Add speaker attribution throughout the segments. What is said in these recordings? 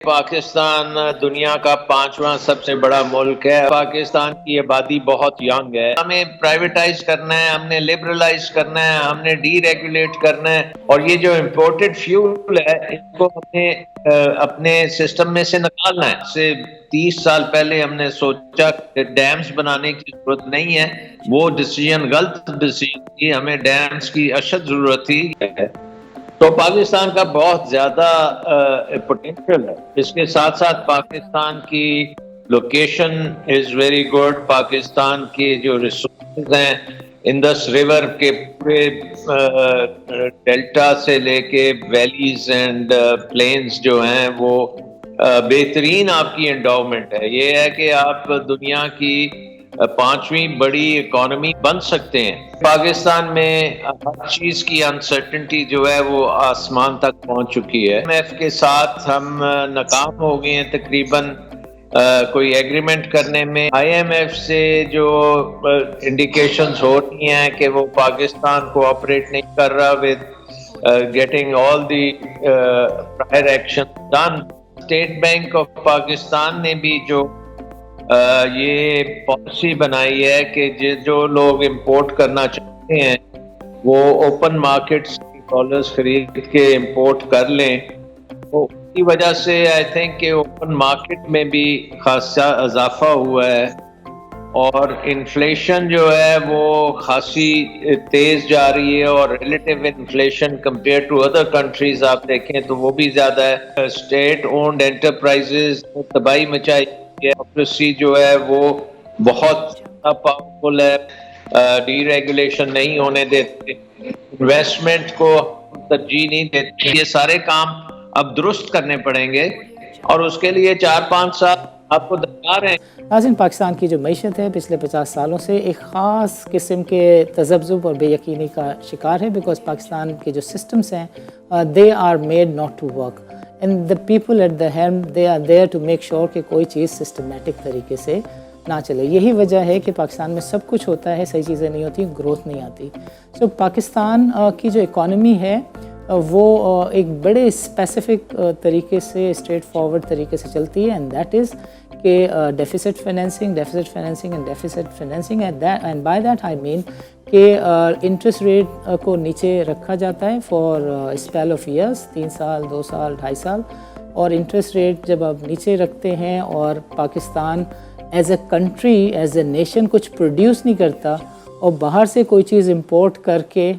Speaker 1: پاکستان دنیا کا 5واں سب سے بڑا ملک ہے۔ پاکستان کی آبادی بہت ینگ ہے۔ ہمیں پرائیویٹائز کرنا ہے، ہم نے لبرلائز کرنا ہے، ہم نے ڈی ریگولیٹ کرنا ہے، اور یہ جو امپورٹڈ فیول ہے اس کو ہم نے اپنے سسٹم میں سے نکالنا ہے۔ سے 30 سال پہلے ہم نے سوچا کہ ڈیمز بنانے کی ضرورت نہیں ہے، وہ ڈیسیژن غلط ڈیسیژن تھی، ہمیں ڈیمز کی اشد ضرورت تھی۔ تو پاکستان کا بہت زیادہ پوٹینشیل ہے۔ اس کے ساتھ ساتھ پاکستان کی location is very good. Pakistan کی جو ریسورسز ہیں انڈس ریور کے پورے ڈیلٹا سے لے کے ویلیز اینڈ پلینز جو ہیں وہ بہترین آپ کی انڈاؤمنٹ ہے۔ یہ ہے کہ آپ دنیا کی 5ویں بڑی اکانومی بن سکتے ہیں۔ پاکستان میں ہر چیز کی انسرٹنٹی جو ہے وہ آسمان تک پہنچ چکی ہے۔ IMF کے ساتھ ہم ناکام ہو گئے ہیں تقریباً کوئی ایگریمنٹ کرنے میں۔ IMF سے جو انڈیکیشنز ہو رہی ہیں کہ وہ پاکستان کو آپریٹ نہیں کر رہا with getting all the prior action done۔ State bank of Pakistan نے بھی جو یہ پالیسی بنائی ہے کہ جو لوگ امپورٹ کرنا چاہتے ہیں وہ اوپن مارکیٹ سے ڈالرز خرید کے امپورٹ کر لیں، تو اس کی وجہ سے آئی تھنک کہ اوپن مارکیٹ میں بھی خاصا اضافہ ہوا ہے، اور انفلیشن جو ہے وہ خاصی تیز جا رہی ہے، اور relative inflation compare to other countries آپ دیکھیں تو وہ بھی زیادہ ہے۔ اسٹیٹ اونڈ انٹرپرائزز تباہی مچائی ہے، ڈیموکریسی جو ہے وہ بہت زیادہ پاورفل ہے، ڈی ریگولیشن نہیں ہونے دیتے، انویسٹمنٹ کو ترجیح نہیں دیتے۔ یہ سارے کام اب درست کرنے پڑیں گے، اور اس کے لیے 4-5 سال آپ کو درکار ہیں۔
Speaker 2: ناظرین، پاکستان کی جو معیشت ہے پچھلے 50 سالوں سے ایک خاص قسم کے تذبذب اور بے یقینی کا شکار ہے، بیکاز پاکستان کے جو سسٹمز ہیں they are made not to work and the people at the helm they are there to make sure کہ کوئی چیز سسٹمیٹک طریقے سے نہ چلے۔ یہی وجہ ہے کہ پاکستان میں سب کچھ ہوتا ہے، صحیح چیزیں نہیں ہوتی، گروتھ نہیں آتی۔ سو پاکستان کی جو اکانومی ہے وہ ایک بڑے اسپیسیفک طریقے سے اسٹریٹ فارورڈ طریقے سے چلتی ہے، اینڈ دیٹ از کہ deficit financing and by that I mean کہ انٹرسٹ ریٹ کو نیچے رکھا جاتا ہے فار اسپیل آف ایئرس، 3 سال 2 سال 2.5 سال، اور انٹرسٹ ریٹ جب آپ نیچے رکھتے ہیں اور Pakistan as a country as a nation کچھ پروڈیوس نہیں کرتا اور باہر سے کوئی چیز امپورٹ کر کے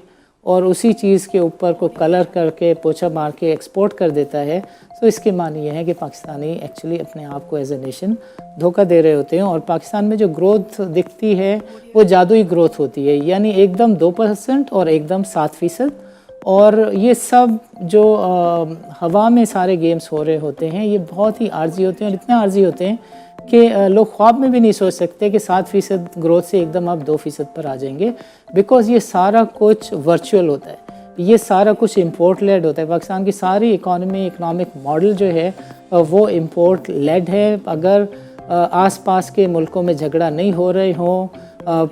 Speaker 2: اور اسی چیز کے اوپر کو کلر کر کے پوچھا مار کے ایکسپورٹ کر دیتا ہے، تو اس کے معنی یہ ہے کہ پاکستانی ایکچولی اپنے آپ کو ایز اے نیشن دھوکہ دے رہے ہوتے ہیں۔ اور پاکستان میں جو گروتھ دکھتی ہے وہ جادوئی گروتھ ہوتی ہے، یعنی ایک دم 2% اور ایک دم 7%، اور یہ سب جو ہوا میں سارے گیمز ہو رہے ہوتے ہیں یہ بہت ہی عارضی ہوتے ہیں، اور اتنے عارضی ہوتے ہیں کہ لوگ خواب میں بھی نہیں سوچ سکتے کہ 7% گروتھ سے ایک دم آپ 2% پر آ جائیں گے، بیکاز یہ سارا کچھ ورچوئل ہوتا ہے، یہ سارا کچھ امپورٹ لیڈ ہوتا ہے۔ پاکستان کی ساری اکنامک ماڈل جو ہے وہ امپورٹ لیڈ ہے۔ اگر آس پاس کے ملکوں میں جھگڑا نہیں ہو رہے ہوں،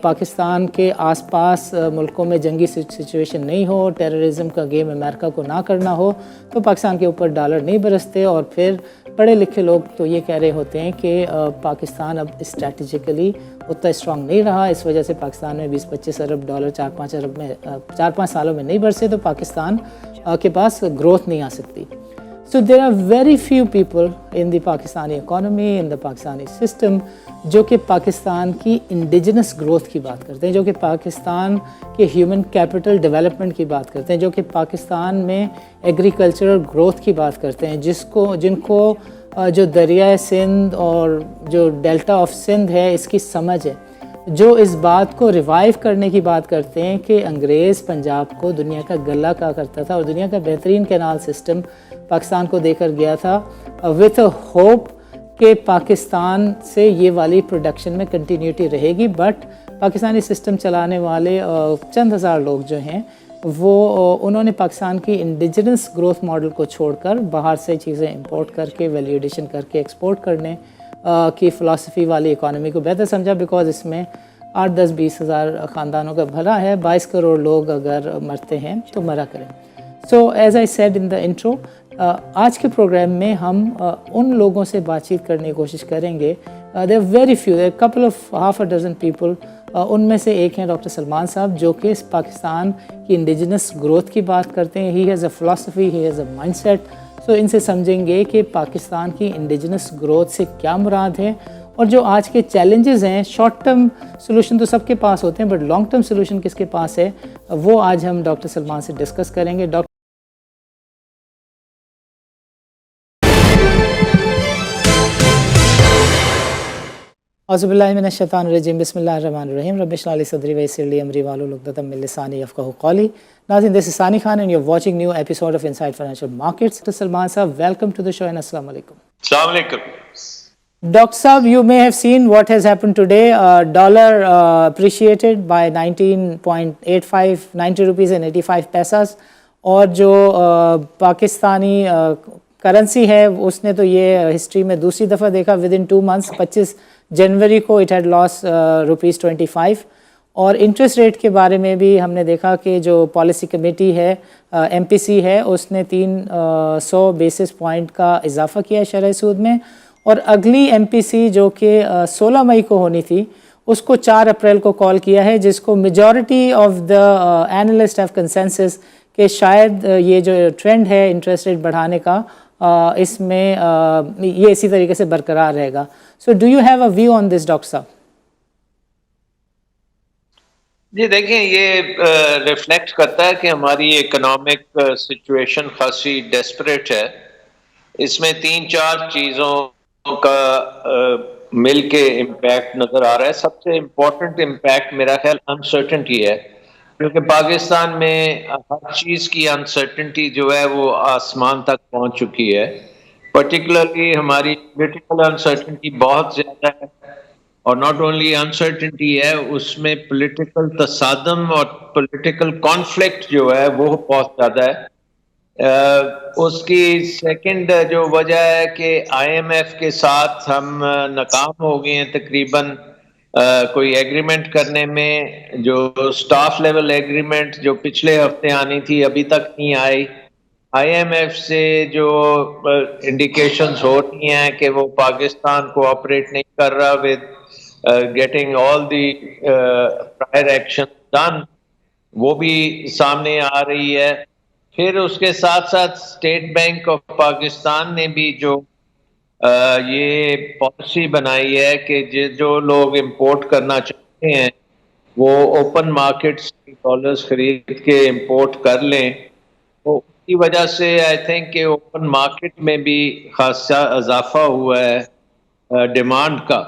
Speaker 2: پاکستان کے آس پاس ملکوں میں جنگی سچویشن نہیں ہو، ٹیررزم کا گیم امریکہ کو نہ کرنا ہو، تو پاکستان کے اوپر ڈالر نہیں برستے۔ اور پھر پڑھے لکھے لوگ تو یہ کہہ رہے ہوتے ہیں کہ پاکستان اب اسٹریٹجیکلی اتنا اسٹرانگ نہیں رہا، اس وجہ سے پاکستان میں 20-25 ارب ڈالر 4-5 ارب میں 4-5 سالوں میں نہیں برسے، تو پاکستان کے پاس گروتھ نہیں آ سکتی۔ So there are very few people in the Pakistani economy, in the Pakistani system جو کہ پاکستان کی انڈیجنس گروتھ کی بات کرتے ہیں، جو کہ پاکستان کے ہیومن کیپٹل ڈیولپمنٹ کی بات کرتے ہیں، جو کہ پاکستان میں ایگریکلچرل گروتھ کی بات کرتے ہیں، جن کو جو دریائے سندھ اور جو ڈیلٹا آف سندھ ہے اس کی سمجھ ہے، جو اس بات کو ریوائیو کرنے کی بات کرتے ہیں کہ انگریز پنجاب کو دنیا کا گلہ کہا کرتا تھا، اور دنیا کا بہترین کینال سسٹم پاکستان کو دے کر گیا تھا وتھ اے ہوپ کہ پاکستان سے یہ والی پروڈکشن میں کنٹینیوٹی رہے گی۔ بٹ پاکستانی سسٹم چلانے والے چند ہزار لوگ جو ہیں وہ انہوں نے پاکستان کی انڈیجنس گروتھ ماڈل کو چھوڑ کر باہر سے چیزیں امپورٹ کر کے ویلیو ایڈیشن کر کے ایکسپورٹ کرنے کی فلاسفی والی اکانومی کو بہتر سمجھا، بیکاز اس میں 8-10-20 ہزار خاندانوں کا بھلا ہے، 22 کروڑ لوگ اگر مرتے ہیں تو مرا کریں۔ So as I said in the intro, آج کے پروگرام میں ہم ان لوگوں سے بات چیت کرنے کی کوشش کریں گے. There are very few, there couple of half a dozen people. ان میں سے ایک ہیں ڈاکٹر سلمان صاحب، جو کہ پاکستان کی انڈیجنس گروتھ کی بات کرتے ہیں. He has a philosophy, he has a mindset. So ان سے سمجھیں گے کہ پاکستان کی انڈیجنس گروتھ سے کیا مراد ہے، اور جو آج کے چیلنجز ہیں. شارٹ ٹرم سولوشن تو سب کے پاس ہوتے ہیں، بٹ لانگ ٹرم سولوشن کس کے پاس ہے، وہ آج ہم ڈاکٹر سلمان سے ڈسکس کریں گے. اعوذ باللہ من الشیطان الرجیم، بسم اللہ الرحمن الرحیم. رب اشرح لی صدری ویسر لی امری واحلل عقدۃ من لسانی یفقہوا قولی. ناظرین، this is Sani Khan and you are watching new episode of inside financial markets. Doctor Salman صاحب، welcome to the show and السلام علیکم.
Speaker 1: السلام علیکم.
Speaker 2: Dr. Saab, you may have seen what has happened today. Dollar appreciated by 19.85, 90 rupees and 85 paisas. اور جو Pakistani currency ہے اس نے تو یہ ہسٹری میں دوسری دفعہ دیکھا ود ان 2 months. 25 جنوری کو اٹ ہیڈ لاس ₹25. اور انٹرسٹ ریٹ کے بارے میں بھی ہم نے دیکھا کہ جو پالیسی کمیٹی ہے MPC ہے، اس نے 300 بیسس پوائنٹ کا اضافہ کیا شرح سود میں. اور اگلی MPC جو کہ 16 مئی کو ہونی تھی، اس کو 4 اپریل کو کال کیا ہے، جس کو majority of the analyst have consensus کہ شاید یہ جو ٹرینڈ ہے انٹرسٹ ریٹ بڑھانے کا، اس میں یہ اسی طریقے سے برقرار رہے گا. So do you have a view on this doctor صاحب؟
Speaker 1: جی دیکھیں، یہ ریفلیکٹ کرتا ہے کہ ہماری اکنامک سچویشن خاصی ڈیسپریٹ ہے. اس میں 3-4 چیزوں کا مل کے امپیکٹ نظر آ رہا ہے. سب سے امپورٹنٹ امپیکٹ میرا خیال انسرٹنٹی ہے، کیونکہ پاکستان میں ہر چیز کی انسرٹنٹی جو ہے وہ آسمان تک پہنچ چکی ہے. پرٹیکولرلی ہماری پولیٹیکل انسرٹنٹی بہت زیادہ ہے، اور ناٹ اونلی انسرٹنٹی ہے، اس میں پولیٹیکل تصادم اور پولیٹیکل کانفلکٹ جو ہے وہ بہت زیادہ ہے. اس کی سیکنڈ جو وجہ ہے کہ IMF کے ساتھ ہم ناکام ہو گئے ہیں تقریباً کوئی ایگریمنٹ کرنے میں. جو سٹاف لیول ایگریمنٹ جو پچھلے ہفتے آنی تھی ابھی تک نہیں آئی. IMF سے جو انڈیکیشنز ہو رہی ہیں کہ وہ پاکستان کو آپریٹ نہیں کر رہا with getting all the prior action done, وہ بھی سامنے آ رہی ہے. پھر اس کے ساتھ ساتھ اسٹیٹ بینک آف پاکستان نے بھی جو یہ پالیسی بنائی ہے کہ جو لوگ امپورٹ کرنا چاہتے ہیں وہ اوپن مارکیٹ سے ڈالرز خرید کے امپورٹ کر لیں. تو اس کی وجہ سے آئی تھنک کہ اوپن مارکیٹ میں بھی خاصا اضافہ ہوا ہے ڈیمانڈ کا.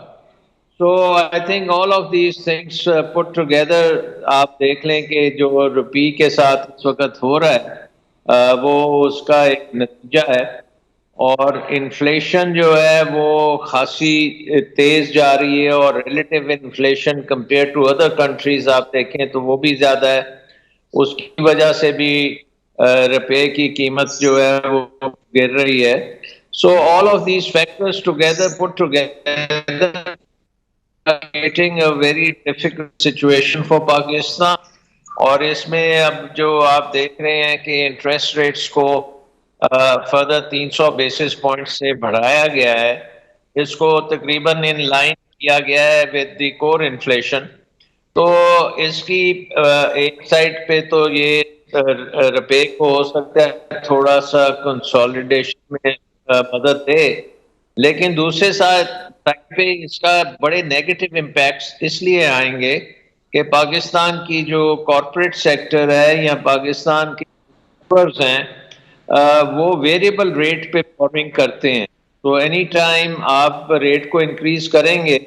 Speaker 1: So I think all of these things put together آپ دیکھ لیں کہ جو روپی کے ساتھ اس وقت ہو رہا ہے وہ اس کا ایک نتیجہ ہے. اور انفلیشن جو ہے وہ خاصی تیز جا رہی ہے، اور relative inflation compare to other countries آپ دیکھیں تو وہ بھی زیادہ ہے. اس کی وجہ سے بھی روپے کی قیمت جو ہے وہ گر رہی ہے. So all of these factors together put together creating a very difficult situation for Pakistan. اور اس میں اب جو آپ دیکھ رہے ہیں کہ انٹرسٹ ریٹس کو فردر 300 بیسس پوائنٹ سے بڑھایا گیا ہے، اس کو تقریباً ان لائن کیا گیا ہے ود دی کور انفلیشن. تو اس کی ایک سائڈ پہ تو یہ روپے کو ہو سکتا ہے تھوڑا سا کنسولیڈیشن میں مدد دے، لیکن دوسرے سائڈ پہ اس کا بڑے نیگیٹو امپیکٹس اس لیے آئیں گے کہ پاکستان کی جو کارپوریٹ سیکٹر ہے یا پاکستان کے ہیں وہ ویریبل ریٹ پہ بورنگ کرتے ہیں. تو اینی ٹائم آپ ریٹ کو انکریز کریں گے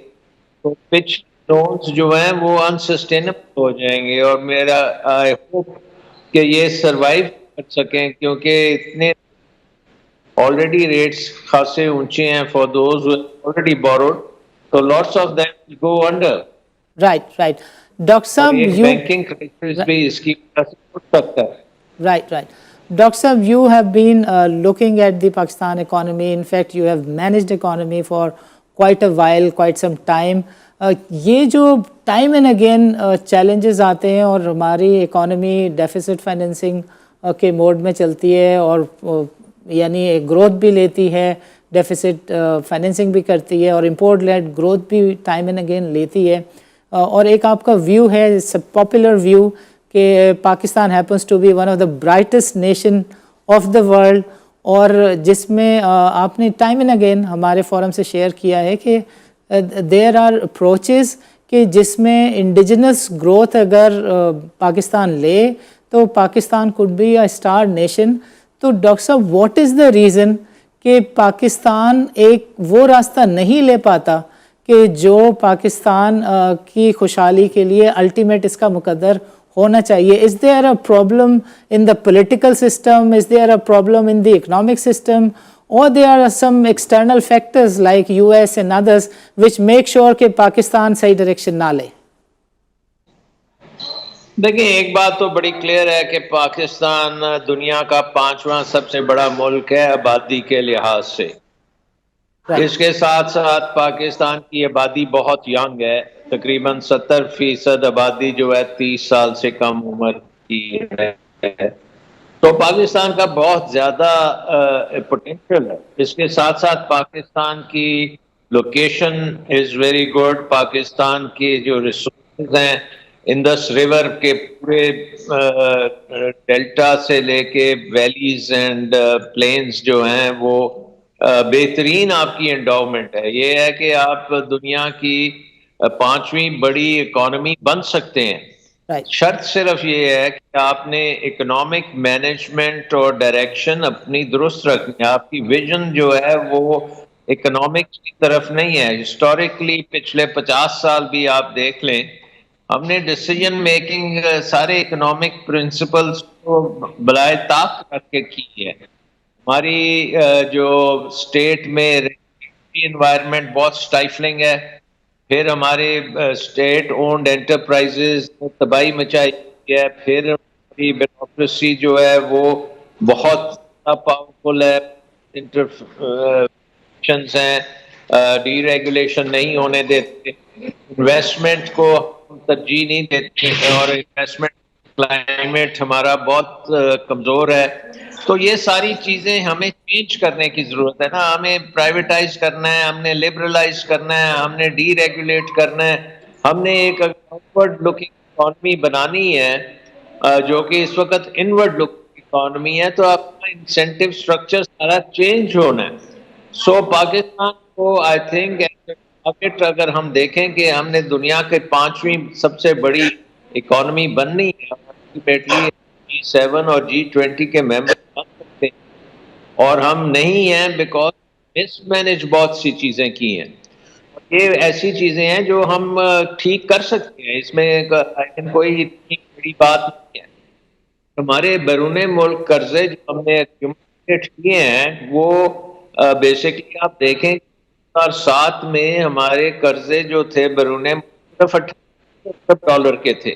Speaker 1: تو پچ لونز جو ہیں وہ انسسٹینیبل ہو جائیں گے. اور میرا آئی ہوپ کہ یہ سروائیو کر سکیں، کیونکہ اتنے آلریڈی ریٹس خاصے اونچے ہیں فار دوز آلریڈی بوروڈ، تو lots of them will go under.
Speaker 2: Right. Doctor صاحب
Speaker 1: بینکنگ کرائسس بھی اس کی وجہ سے اٹھ سکتا ہے.
Speaker 2: Right. Dr. Saab, you have been looking at the Pakistan economy. In fact, you have managed economy for quite a while, quite some time. یہ جو ٹائم اینڈ اگین چیلنجز آتے ہیں اور ہماری اکانومی ڈیفیسٹ فائنینسنگ کے mood میں چلتی ہے، اور یعنی گروتھ بھی لیتی ہے, ڈیفیسٹ فائنینسنگ بھی کرتی ہے, اور امپورٹ لیڈ گروتھ بھی ٹائم اینڈ اگین لیتی ہے. اور ایک آپ کا ویو ہے, پاپولر ویو, کہ Pakistan happens to be one of the brightest nation of the world, اور جس میں آپ نے ٹائم اینڈ اگین ہمارے فورم سے شیئر کیا ہے کہ دیر آر اپروچز کہ جس میں انڈیجنس گروتھ اگر پاکستان لے تو Pakistan could be a star nation. تو ڈاکٹر صاحب, واٹ از دا ریزن کہ پاکستان ایک وہ راستہ نہیں لے پاتا کہ جو پاکستان کی خوشحالی کے لیے الٹیمیٹ اس کا مقدر ہونا چاہیے؟ Is there a problem in the political system? Is there a problem in the economic system? Or there are some external factors like US and others which make sure کہ پاکستان صحیح ڈائریکشن نہ لے؟
Speaker 1: دیکھیں, ایک بات تو بڑی کلیئر ہے کہ پاکستان دنیا کا 5واں سب سے بڑا ملک ہے آبادی کے لحاظ سے. اس کے ساتھ ساتھ پاکستان کی آبادی بہت ینگ ہے, تقریباً 70% آبادی جو ہے 30 سال سے کم عمر کی ہے. تو پاکستان کا بہت زیادہ پوٹینشیل ہے. اس کے ساتھ ساتھ پاکستان کی location is very good. Pakistan کی جو ریسورسز ہیں انڈس ریور کے پورے ڈیلٹا سے لے کے ویلیز اینڈ پلینز جو ہیں وہ بہترین آپ کی انڈاؤمنٹ ہے. یہ ہے کہ آپ دنیا کی 5ویں بڑی اکانومی بن سکتے ہیں. شرط صرف یہ ہے کہ آپ نے اکنامک مینجمنٹ اور ڈائریکشن اپنی درست رکھنی ہے. آپ کی ویژن جو ہے وہ اکنامکس کی طرف نہیں ہے. ہسٹوریکلی پچھلے 50 سال بھی آپ دیکھ لیں, ہم نے ڈیسیجن میکنگ سارے اکنامک پرنسپلز کو بلائے طاق رکھ کے کی ہے. ہماری جو اسٹیٹ میں انوائرمنٹ بہت سٹائفلنگ ہے. پھر ہمارے اسٹیٹ اونڈ انٹرپرائزز نے تباہی مچائی ہے. پھر ہماری بیوروکریسی جو ہے وہ بہت پاورفل ہے. انٹرفنکشنز ہیں, ڈی ریگولیشن نہیں ہونے دیتے, انویسٹمنٹ کو ترجیح نہیں دیتے, اور انویسٹمنٹ کلائمیٹ ہمارا بہت کمزور ہے. تو یہ ساری چیزیں ہمیں چینج کرنے کی ضرورت ہے نا. ہمیں پرائیویٹائز کرنا ہے, ہم نے لبرلائز کرنا ہے, ہم نے ڈی ریگولیٹ کرنا ہے, ہم نے ایک آؤٹورڈ لکنگ اکانومی بنانی ہے جو کہ اس وقت انورڈ لکنگ اکانومی ہے. تو آپ کا انسینٹیو اسٹرکچر سارا چینج ہونا ہے. سو پاکستان کو آئی تھنک مارکیٹ اگر ہم دیکھیں کہ ہم نے دنیا کے 5ویں سب سے بڑی اکانومی بننی ہے, G7 اور G20 کے ممبر بن سکتے ہیں, اور ہم نہیں ہیں بیکاز مس مینج بہت سی چیزیں کی ہیں. یہ ایسی چیزیں ہیں جو ہم ٹھیک کر سکتے ہیں, اس میں کوئی اتنی بڑی بات نہیں ہے. ہمارے بیرون ملک قرضے جو ہم نے ایکومولیٹ کیے ہیں وہ بیسکلی آپ دیکھیں 2007 میں ہمارے قرضے جو تھے بیرون ملک $18 کے تھے,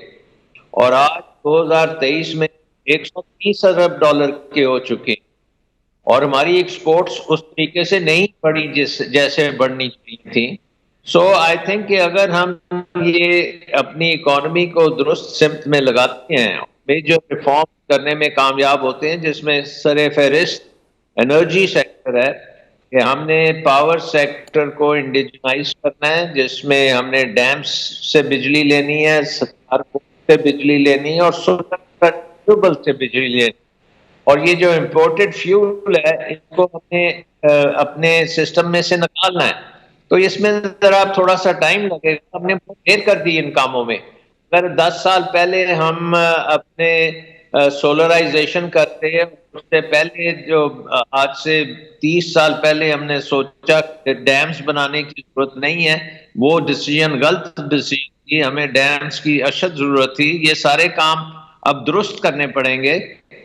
Speaker 1: اور آج 2023 میں $130 ارب کے ہو چکے, اور ہماری ایکسپورٹس اس طریقے سے نہیں بڑھی جیسے بڑھنی چاہیے تھی. سو آئی تھنک کہ اگر ہم یہ اپنی اکانومی کو درست سمت میں لگاتے ہیں, میجر ریفارم کرنے میں کامیاب ہوتے ہیں, جس میں سر فہرست انرجی سیکٹر ہے کہ ہم نے پاور سیکٹر کو انڈیجنائز کرنا ہے, جس میں ہم نے ڈیمز سے بجلی لینی ہے, سے بجلی لینی ہے, اور سولر سے بجلی لینی. اور یہ جو امپورٹڈ فیول ہے ان کو ہم نے اپنے سسٹم میں سے نکالنا ہے. تو اس میں ذرا تھوڑا سا ٹائم لگے گا. ہم نے بہت دیر کر دی ان کاموں میں. اگر 10 سال پہلے ہم اپنے سولرائزیشن کرتے ہیں, اس سے پہلے جو آج سے 30 سال پہلے ہم نے سوچا کہ ڈیمز بنانے کی ضرورت نہیں ہے, وہ ڈیسیجن غلط ڈیسیجن تھی. ہمیں ڈیمز کی اشد ضرورت تھی. یہ سارے کام اب درست کرنے پڑیں گے,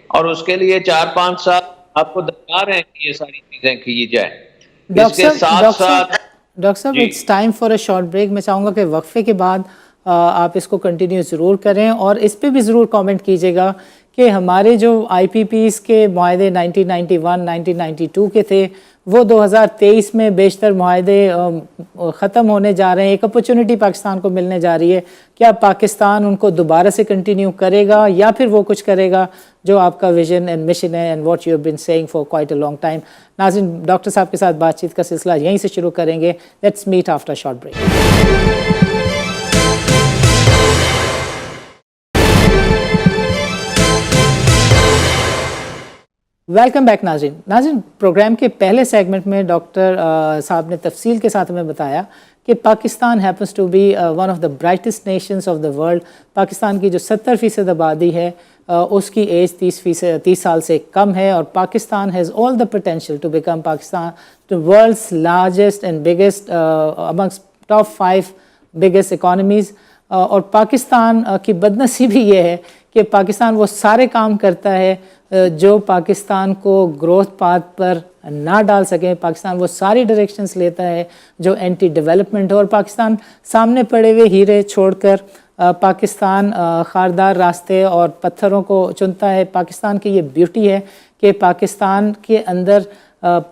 Speaker 1: اور اس کے لیے 4-5 سال آپ کو درکار ہیں کہ یہ ساری چیزیں کی جائیں. اس کے ساتھ ساتھ
Speaker 2: ڈاکٹر صاحب it's time for a short break. میں چاہوں گا کہ وقفے کے بعد آپ اس کو کنٹینیو ضرور کریں, اور اس پہ بھی ضرور کامنٹ کیجیے گا کہ ہمارے جو آئی پی پیز کے معاہدے 1991 1992 کے تھے وہ 2023 میں بیشتر معاہدے ختم ہونے جا رہے ہیں. ایک اپرچونٹی پاکستان کو ملنے جا رہی ہے. کیا پاکستان ان کو دوبارہ سے کنٹینیو کرے گا یا پھر وہ کچھ کرے گا جو آپ کا ویژن اینڈ مشن ہے and what you have been seeing for quite a long time? ناظرین، ڈاکٹر صاحب کے ساتھ بات چیت کا سلسلہ یہیں سے شروع کریں گے. Let's meet after short break. Welcome back ناظرین. پروگرام کے پہلے سیگمنٹ میں ڈاکٹر صاحب نے تفصیل کے ساتھ ہمیں بتایا کہ Pakistan happens to be one of the brightest nations of the world. Pakistan کی جو 70% آبادی ہے اس کی ایج 30 سال سے کم ہے، اور Pakistan has all the potential to become Pakistan to world's largest and biggest amongst top 5 biggest economies. اور پاکستان کی بدنصیبی یہ ہے کہ پاکستان وہ سارے کام کرتا ہے جو پاکستان کو گروتھ پاتھ پر نہ ڈال سکیں. پاکستان وہ ساری ڈائریکشنز لیتا ہے جو اینٹی ڈیولپمنٹ ہے، اور پاکستان سامنے پڑے ہوئے ہیرے چھوڑ کر پاکستان خاردار راستے اور پتھروں کو چنتا ہے. پاکستان کی یہ بیوٹی ہے کہ پاکستان کے اندر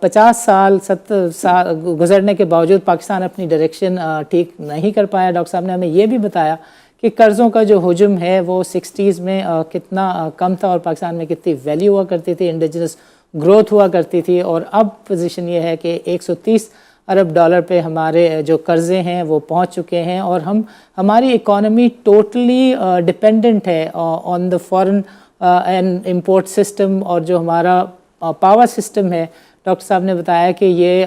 Speaker 2: 50 سال 70 سال گزرنے کے باوجود پاکستان اپنی ڈائریکشن ٹھیک نہیں کر پایا. ڈاکٹر صاحب نے ہمیں یہ بھی بتایا کہ قرضوں کا جو حجم ہے وہ 60s میں کتنا کم تھا، اور پاکستان میں کتنی ویلیو ہوا کرتی تھی، انڈیجنس گروتھ ہوا کرتی تھی، اور اب پوزیشن یہ ہے کہ 130 ارب ڈالر پہ ہمارے جو قرضے ہیں وہ پہنچ چکے ہیں، اور ہماری اکانومی ٹوٹلی ڈپینڈنٹ ہے آن the foreign and import system. اور جو ہمارا پاور سسٹم ہے، ڈاکٹر صاحب نے بتایا کہ یہ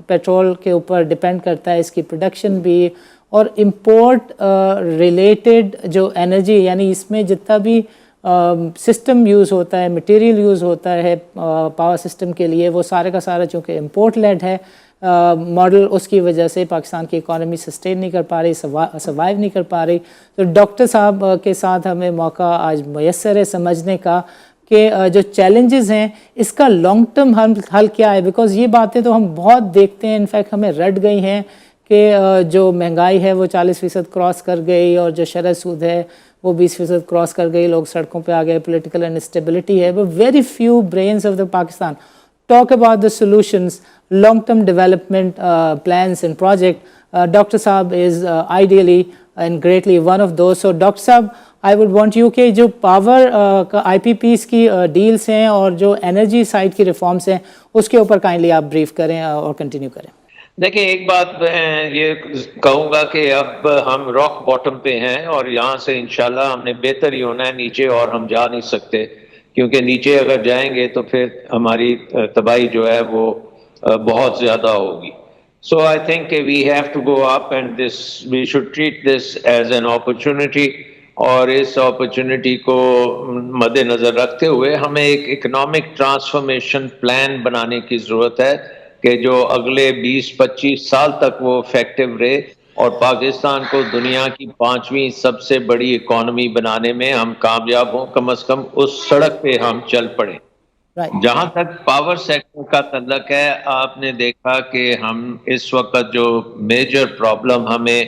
Speaker 2: پیٹرول کے اوپر ڈپینڈ کرتا ہے، اس کی پروڈکشن بھی، اور امپورٹ ریلیٹڈ جو انرجی، یعنی اس میں جتنا بھی سسٹم یوز ہوتا ہے، مٹیریل یوز ہوتا ہے پاور سسٹم کے لیے، وہ سارے کا سارا چونکہ امپورٹ لیڈ ہے ماڈل، اس کی وجہ سے پاکستان کی اکانومی سسٹین نہیں کر پا رہی، سروائیو نہیں کر پا رہی. تو ڈاکٹر صاحب کے ساتھ ہمیں موقع آج میسر ہے سمجھنے کا کہ جو چیلنجز ہیں اس کا لانگ ٹرم حل کیا ہے. بیکاز یہ باتیں تو ہم بہت دیکھتے ہیں، انفیکٹ ہمیں رٹ گئی ہیں کہ جو مہنگائی ہے وہ 40% کراس کر گئی، اور جو شرح سود ہے وہ 20% کراس کر گئی، لوگ سڑکوں پہ آ گئے، پولیٹیکل انسٹیبلٹی ہے. But very few brains of the Pakistan talk about the solutions, long term development plans and project. Doctor صاحب is ideally and greatly one of those. So doctor صاحب آئی وڈ وانٹ یو کہ جو power کا آئی P Ps کی deals ہیں اور جو energy side کی ریفارمس ہیں اس کے اوپر کائنڈلی آپ بریف کریں اور کنٹینیو کریں.
Speaker 1: دیکھیں، ایک بات میں یہ کہوں گا کہ اب ہم راک باٹم پہ ہیں، اور یہاں سے انشاءاللہ ہم نے بہتر ہی ہونا ہے. نیچے اور ہم جا نہیں سکتے، کیونکہ نیچے اگر جائیں گے تو پھر ہماری تباہی جو ہے وہ بہت زیادہ ہوگی. سو آئی تھنک کہ we have to go up, and this we should treat this as an opportunity. اور اس اپرچونٹی کو مد نظر رکھتے ہوئے ہمیں ایک اکنامک ٹرانسفارمیشن پلان بنانے کی ضرورت ہے کہ جو اگلے 20-25 سال تک وہ افیکٹو رہے، اور پاکستان کو دنیا کی 5ویں سب سے بڑی اکانومی بنانے میں ہم کامیاب ہوں. کم از کم اس سڑک پہ ہم چل پڑیں. جہاں تک پاور سیکٹر کا تعلق ہے، آپ نے دیکھا کہ ہم اس وقت جو میجر پرابلم ہمیں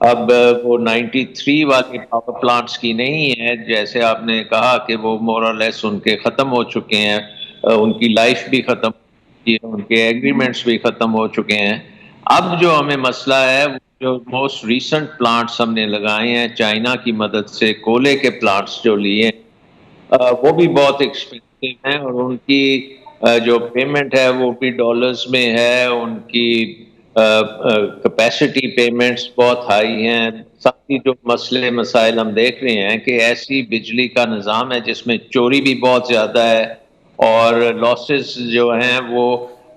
Speaker 1: اب وہ 93 والی پاور پلانٹس کی نہیں ہے، جیسے آپ نے کہا کہ وہ مور اور لیس ان کے ختم ہو چکے ہیں، ان کی لائف بھی ختم ہو چکی ہے، ان کے ایگریمنٹس بھی ختم ہو چکے ہیں. اب جو ہمیں مسئلہ ہے، جو موسٹ ریسنٹ پلانٹس ہم نے لگائے ہیں چائنا کی مدد سے، کولے کے پلانٹس جو لیے وہ بھی بہت ایکسپینسو ہیں، اور ان کی جو پیمنٹ ہے وہ بھی ڈالرز میں ہے. ان کی کیپیسٹی پیمنٹس بہت ہائی ہیں. ساتھ ہی جو مسائل ہم دیکھ رہے ہیں کہ ایسی بجلی کا نظام ہے جس میں چوری بھی بہت زیادہ ہے، اور لاسز جو ہیں وہ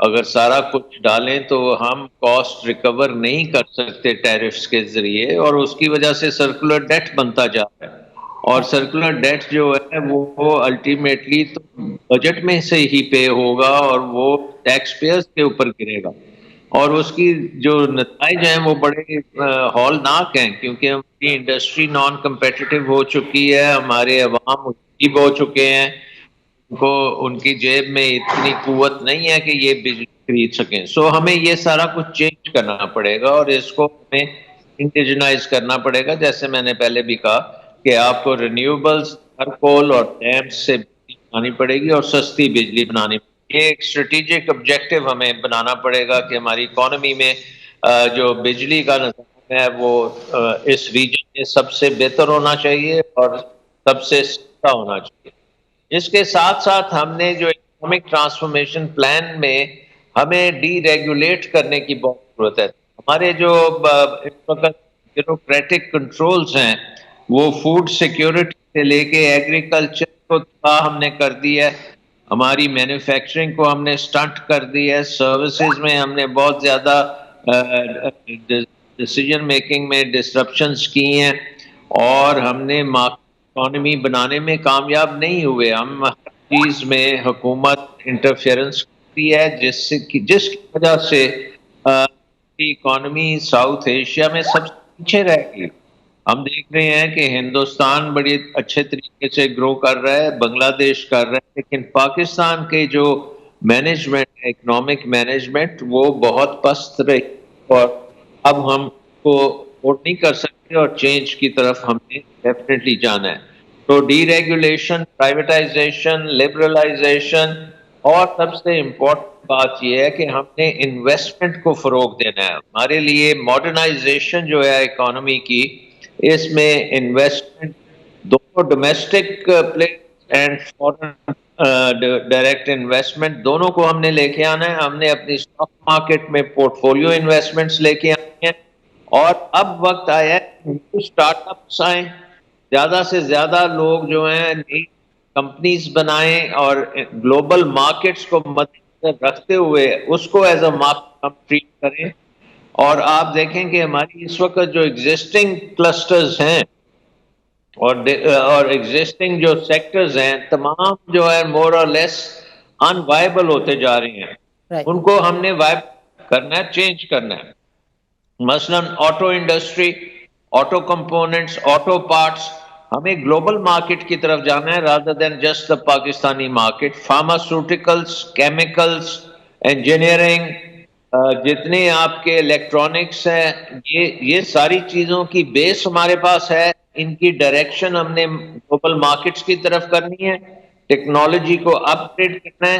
Speaker 1: اگر سارا کچھ ڈالیں تو ہم کاسٹ ریکور نہیں کر سکتے ٹیرفز کے ذریعے، اور اس کی وجہ سے سرکولر ڈیٹ بنتا جا رہا ہے. اور سرکولر ڈیٹ جو ہے وہ الٹیمیٹلی تو بجٹ میں سے ہی پے ہوگا، اور وہ ٹیکس پیئرز کے اوپر گرے گا، اور اس کی جو نتائج ہیں وہ بڑے ہولناک ہیں، کیونکہ ہماری انڈسٹری نان کمپیٹیٹو ہو چکی ہے، ہمارے عوام غریب ہو چکے ہیں، ان کی جیب میں اتنی قوت نہیں ہے کہ یہ بجلی خرید سکیں. سو ہمیں یہ سارا کچھ چینج کرنا پڑے گا، اور اس کو ہمیں انڈیجنائز کرنا پڑے گا. جیسے میں نے پہلے بھی کہا کہ آپ کو رینیوبلز، کول اور ڈیمز سے بجلی بنانی پڑے گی، اور سستی بجلی بنانی پڑے گی. یہ ایک اسٹریٹجک آبجیکٹو ہمیں بنانا پڑے گا کہ ہماری اکانومی میں جو بجلی کا نظام ہے وہ اس ریجن میں سب سے بہتر ہونا چاہیے اور سب سے سستا ہونا چاہیے. اس کے ساتھ ساتھ ہم نے جو اکنامک ٹرانسفارمیشن پلان میں ہمیں ڈی ریگولیٹ کرنے کی بہت ضرورت ہے. ہمارے جو اس وقت بیوروکریٹک کنٹرولز ہیں وہ فوڈ سیکیورٹی سے لے کے ایگریکلچر کو تباہ ہم نے کر دی ہے. ہماری مینوفیکچرنگ کو ہم نے سٹنٹ کر دی ہے. سروسز میں ہم نے بہت زیادہ ڈیسیجن میکنگ میں ڈسرپشنز کی ہیں اور ہم نے اکانومی بنانے میں کامیاب نہیں ہوئے. ہم ہر چیز میں حکومت انٹرفیئرنس کرتی ہے جس کی وجہ سے اکانومی ساؤتھ ایشیا میں سب سے پیچھے رہ گئی. ہم دیکھ رہے ہیں کہ ہندوستان بڑے اچھے طریقے سے گرو کر رہا ہے, بنگلہ دیش کر رہا ہے, لیکن پاکستان کے جو مینجمنٹ اکنامک مینجمنٹ وہ بہت پست رہی اور اب ہم کو افورڈ نہیں کر سکتے اور چینج کی طرف ہم نے ڈیفینیٹلی جانا ہے. تو ڈی ریگولیشن, پرائیویٹائزیشن, لبرلائزیشن اور سب سے امپورٹنٹ بات یہ ہے کہ ہم نے انویسٹمنٹ کو فروغ دینا ہے. ہمارے لیے ماڈرنائزیشن جو ہے اکانومی کی, اس میں انویسٹمنٹ دونوں domestic players and foreign direct investment دونوں کو ہم نے لے کے آنا ہے. ہم نے اپنی اسٹاک مارکیٹ میں پورٹ فولیو انویسٹمنٹس لے کے آنے ہیں اور اب وقت آیا ہے نیو اسٹارٹ اپس آئیں, زیادہ سے زیادہ لوگ جو ہیں نئی کمپنیز بنائیں اور گلوبل مارکیٹس کو مد نظر رکھتے ہوئے اس کو ایز اے مارکیٹ ہم ٹریٹ کریں. اور آپ دیکھیں کہ ہماری اس وقت جو ایگزسٹنگ کلسٹرز ہیں اور ایگزسٹنگ جو سیکٹرز ہیں تمام جو ہے مور اور لیس ان وائبل ہوتے جا رہے ہیں. ان کو ہم نے وائب کرنا ہے, چینج کرنا ہے. مثلاً auto industry, auto components, auto parts, ہمیں گلوبل مارکیٹ کی طرف جانا ہے rather than just the Pakistani market. Pharmaceuticals, chemicals, engineering, جتنے آپ کے الیکٹرانکس ہیں, یہ ساری چیزوں کی بیس ہمارے پاس ہے. ان کی ڈائریکشن ہم نے گلوبل مارکیٹس کی طرف کرنی ہے, ٹیکنالوجی کو اپ گریڈ کرنا ہے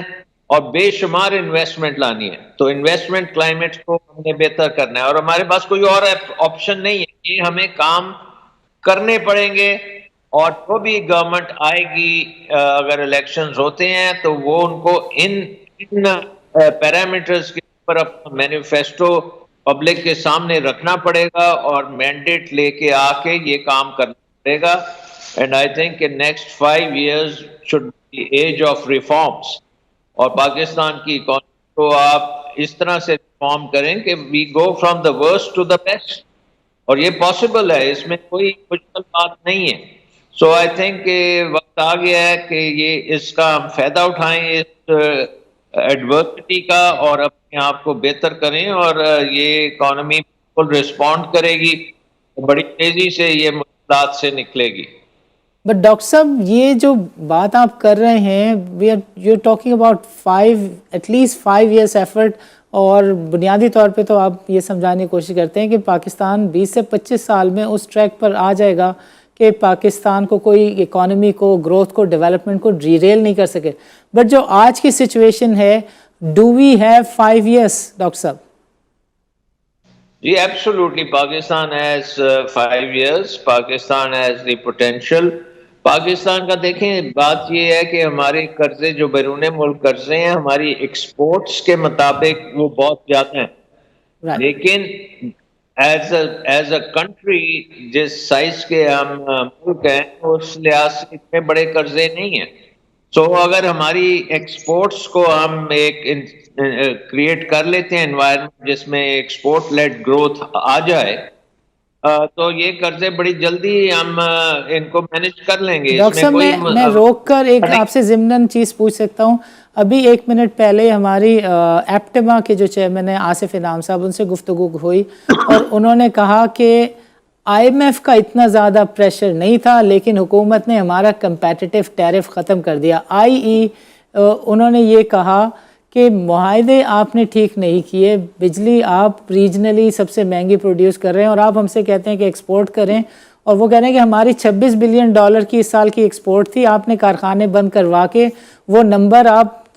Speaker 1: اور بے شمار انویسٹمنٹ لانی ہے. تو انویسٹمنٹ کلائمیٹ کو ہم نے بہتر کرنا ہے اور ہمارے پاس کوئی اور آپشن نہیں ہے. یہ ہمیں کام کرنے پڑیں گے اور جو بھی گورنمنٹ آئے گی اگر الیکشنز ہوتے ہیں تو وہ ان کو ان پیرامیٹرز کے اوپر اپنا مینیفیسٹو پبلک کے سامنے رکھنا پڑے گا اور مینڈیٹ لے کے آ کے یہ کام کرنا پڑے گا. اینڈ آئی تھنک کہ next 5 years should be age of reforms اور پاکستان کی اکانومی کو آپ اس طرح سے ریفارم کریں کہ we go from the worst to the best, اور یہ پاسبل ہے, اس میں کوئی مشکل بات نہیں ہے. سو آئی تھنک کہ وقت آ گیا ہے کہ یہ اس کا ہم فائدہ اٹھائیں اس ایڈورسٹی کا اور اپنے آپ کو بہتر کریں اور یہ اکانومی بالکل رسپونڈ کرے گی, بڑی تیزی سے یہ مشکلات سے نکلے گی.
Speaker 2: بٹ ڈاکٹر صاحب یہ جو بات آپ کر رہے ہیں you talking about 5 at least 5 years effort, اور بنیادی طور پہ تو آپ یہ سمجھانے کی کوشش کرتے ہیں کہ پاکستان 20 سے 25 سال میں اس ٹریک پر آ جائے گا کہ پاکستان کو کوئی اکانومی کو, گروتھ کو, ڈیولپمنٹ کو ڈیریل نہیں کر سکے. بٹ جو آج کی سچویشن ہے, do we have 5 years doctor صاحب؟
Speaker 1: جی absolutely, Pakistan has 5 years, Pakistan has the potential. Pakistan کا دیکھیں بات یہ ہے کہ ہمارے قرضے جو بیرون ملک قرضے ہیں ہماری ایکسپورٹس کے مطابق وہ بہت زیادہ ہیں, لیکن ایز اے کنٹری جس سائز کے ہم ملک ہیں اس لحاظ سے اتنے بڑے قرضے نہیں ہیں. سو اگر ہماری ایکسپورٹس کو ہم ایک کریٹ کر لیتے ہیں انوائرمنٹ جس میں ایکسپورٹ لیڈ گروتھ آ جائے تو یہ قرضے بڑی جلدی ہم ان کو مینج کر لیں گے.
Speaker 2: ڈاکٹر صاحب میں روک کر ایک آپ سے ضمناً چیز پوچھ سکتا ہوں؟ ابھی 1 منٹ پہلے ہماری ایپٹما کے جو چیئرمین ہیں آصف انعام صاحب, ان سے گفتگو ہوئی اور انہوں نے کہا کہ IMF کا اتنا زیادہ پریشر نہیں تھا لیکن حکومت نے ہمارا کمپیٹیٹیو ٹیرف ختم کر دیا. انہوں نے یہ کہا کہ معاہدے آپ نے ٹھیک نہیں کیے, بجلی آپ ریجنلی سب سے مہنگی پروڈیوس کر رہے ہیں اور آپ ہم سے کہتے ہیں کہ ایکسپورٹ کریں, اور وہ کہہ رہے ہیں کہ ہماری $26 بلین کی اس سال کی ایکسپورٹ تھی, آپ نے کارخانے بند کروا کے وہ نمبر آپ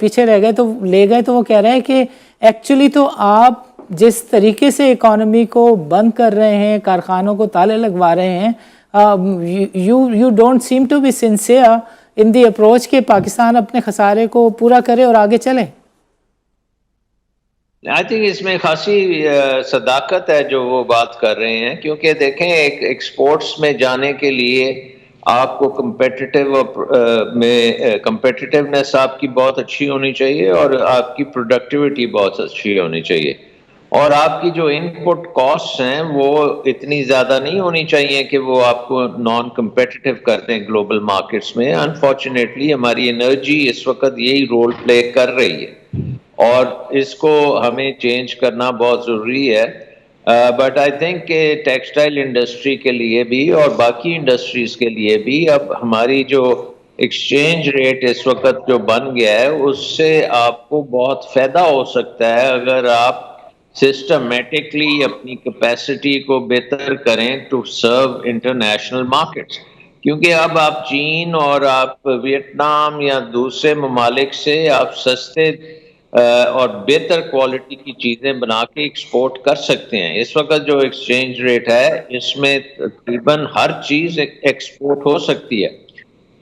Speaker 2: پیچھے رہ گئے تو لے گئے, تو وہ کہہ رہے ہیں کہ ایکچولی تو آپ جس طریقے سے اکانومی کو بند کر رہے ہیں, کارخانوں کو تالے لگوا رہے ہیں, you don't seem to be sincere in the approach کہ پاکستان اپنے خسارے کو پورا کرے اور آگے چلے.
Speaker 1: آئی تھنک اس میں خاصی صداقت ہے جو وہ بات کر رہے ہیں, کیونکہ دیکھیں ایک ایکسپورٹس میں جانے کے لیے آپ کو کمپیٹیٹیونیس آپ کی بہت اچھی ہونی چاہیے اور آپ کی پروڈکٹیوٹی بہت اچھی ہونی چاہیے, اور آپ کی جو ان پٹ کاسٹ ہیں وہ اتنی زیادہ نہیں ہونی چاہیے کہ وہ آپ کو نان کمپیٹیٹیو کر دیں گلوبل مارکیٹس میں. انفارچونیٹلی ہماری انرجی اس وقت یہی رول پلے کر رہی ہے اور اس کو ہمیں چینج کرنا بہت ضروری ہے. بٹ آئی تھنک کہ ٹیکسٹائل انڈسٹری کے لیے بھی اور باقی انڈسٹریز کے لیے بھی اب ہماری جو ایکسچینج ریٹ اس وقت جو بن گیا ہے اس سے آپ کو بہت فائدہ ہو سکتا ہے اگر آپ سسٹمیٹکلی اپنی کیپیسٹی کو بہتر کریں ٹو سرو انٹرنیشنل مارکیٹس, کیونکہ اب آپ چین اور آپ ویتنام یا دوسرے ممالک سے آپ سستے اور بہتر کوالٹی کی چیزیں بنا کے ایکسپورٹ کر سکتے ہیں. اس وقت جو ایکسچینج ریٹ ہے اس میں تقریباً ہر چیز ایکسپورٹ ہو سکتی ہے.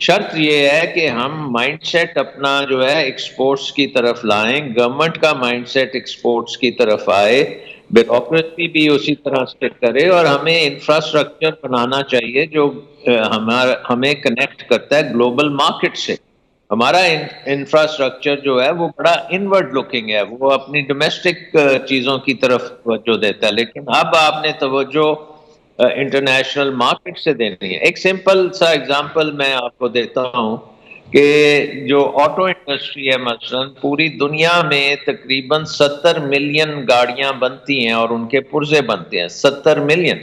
Speaker 1: شرط یہ ہے کہ ہم مائنڈ سیٹ اپنا جو ہے ایکسپورٹس کی طرف لائیں, گورنمنٹ کا مائنڈ سیٹ ایکسپورٹس کی طرف آئے, بیوروکریسی بھی اسی طرح سے کرے, اور ہمیں انفراسٹرکچر بنانا چاہیے جو ہمیں کنیکٹ کرتا ہے گلوبل مارکیٹ سے. ہمارا انفراسٹرکچر جو ہے وہ بڑا انورڈ لکنگ ہے, وہ اپنی ڈومیسٹک چیزوں کی طرف توجہ دیتا ہے, لیکن اب آپ نے توجہ انٹرنیشنل مارکیٹ سے دینی ہے. ایک سمپل سا ایگزامپل میں آپ کو دیتا ہوں کہ جو آٹو انڈسٹری ہے مثلا پوری دنیا میں تقریباً 70 ملین گاڑیاں بنتی ہیں اور ان کے پرزے بنتے ہیں, 70 ملین,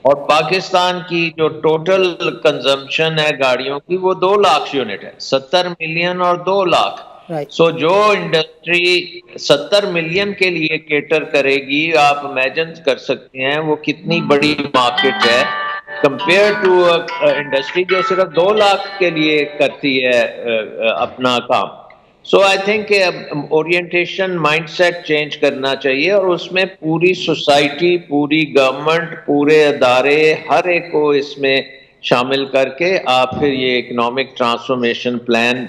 Speaker 1: اور پاکستان کی جو ٹوٹل کنزمپشن ہے گاڑیوں کی وہ 2 لاکھ یونٹ ہے. 70 ملین اور 2 لاکھ, سو جو انڈسٹری 70 ملین کے لیے کیٹر کرے گی آپ امیجن کر سکتے ہیں وہ کتنی بڑی مارکیٹ ہے کمپیئر ٹو انڈسٹری جو صرف 2 لاکھ کے لیے کرتی ہے اپنا کام. سو آئی تھنک کہ اورینٹیشن مائنڈ سیٹ چینج کرنا چاہیے اور اس میں پوری سوسائٹی, پوری گورنمنٹ, پورے ادارے, ہر ایک کو اس میں شامل کر کے آپ پھر یہ اکنامک ٹرانسفارمیشن پلان